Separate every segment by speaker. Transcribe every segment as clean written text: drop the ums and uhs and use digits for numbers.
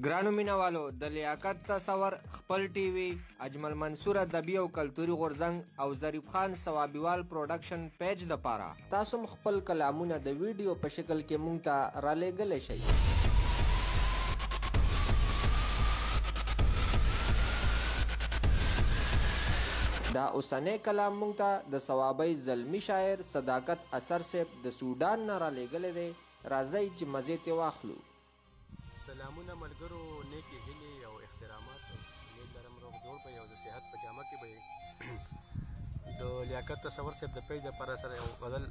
Speaker 1: ګرانو مینوالو د لیاقت تصور خپل ټي وي اجمل منصور ادبي او کلتوري غورځنګ او ظریف خان ثوابیوال پروډکشن پیج د پاره تاسو خپل کلامونه د ویډیو په شکل کې مونږ ته را لېږلی شئ. دا اوسنی کلام مونږ ته د ثوابی زلمی شاعر صداقت اثر صاحب د سودان نه را لېږلی دی. راځئ چې مزې ترې واخلو.
Speaker 2: سلامونه ملګرو، نیکې هیلې او احترامات. امید لرم روغ جوړ به یې او د صحت په جامه کې به یې. د لیاقت تصور صاحب د پیج دپاره سره یو غزل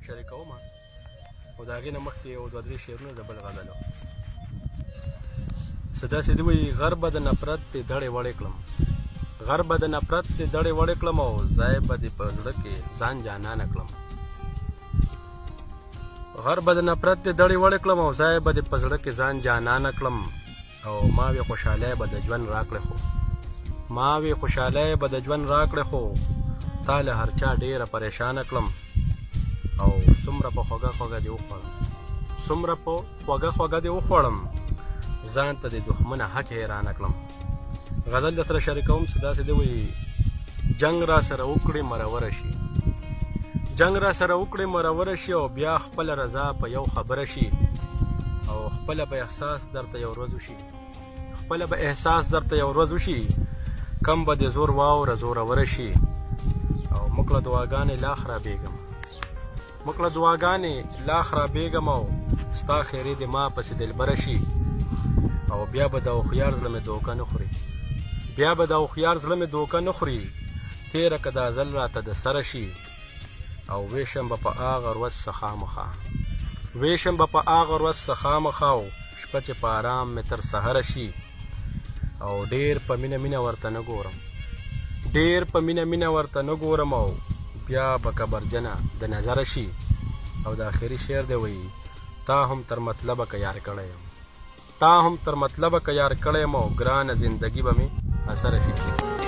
Speaker 2: شریکوم او د هغې نه مخکې یو دوه درې شعرونه د بل غزل څه داسې دي وایي: غر به د نفرت دې دړې وړې کړم، غر به د نفرت دې دړې وړې کړم او ځای به دې په زړه کې ځان جانانه کړم. غر به د نفرت دې دړې وړې کړم او ځای به دې په زړه کې ځان جانانه کړم. او ما وې خوشحالۍ به د ژوند راکړې خو ما وې خوشحالۍ به د ژوند راکړې خو تا له هر چا ډېره پریشانه کړم. او څومره په خوږه خوږه دې وخوړم، څومره په خوږه خوږه دې وخوړم، ځان ته دې دښمنه حق حیرانه کړم. غزل در سره شریکوم. څه داسې دی وایي: جنګ را سره وکړې مرور شي، جنګ را سره وکړې مرور شي او بیا خپله رضا په یو خبره شي. او خپله به احساس درته یو ورځ وشي، خپله به احساس درته یو ورځ وشي، کم به دې زور واوره زوروره شي. او موږ له دعاګانې لا خرابېږم، موږ له دعاګانې لا خرابېږم او ستا خیرې دې ما پسې دلبره شي. او بیا به د هوښیار زړه مې دوکه نه خوري، بیا به د هوښیار زړه مې دوکه نه خوري، تېره که دا ځل راته د سره شي. او ویشم به په هغه ورځ څه خامخا، ویشم به په هغه ورځ څه خامخا او شپه چې په ارام مې تر سهره شي. او ډېر په مینه مینه ورته نه ګورم، ډېر په مینه مینه ورته نه ګورم او بیا به کبرجنه د نظره شي. او د آخري شعر دی وایي: تا هم تر مطلبه که یار کړی یم، تا هم تر مطلبه که یار کړی یم او ګرانه زندګي به مې اثره شي.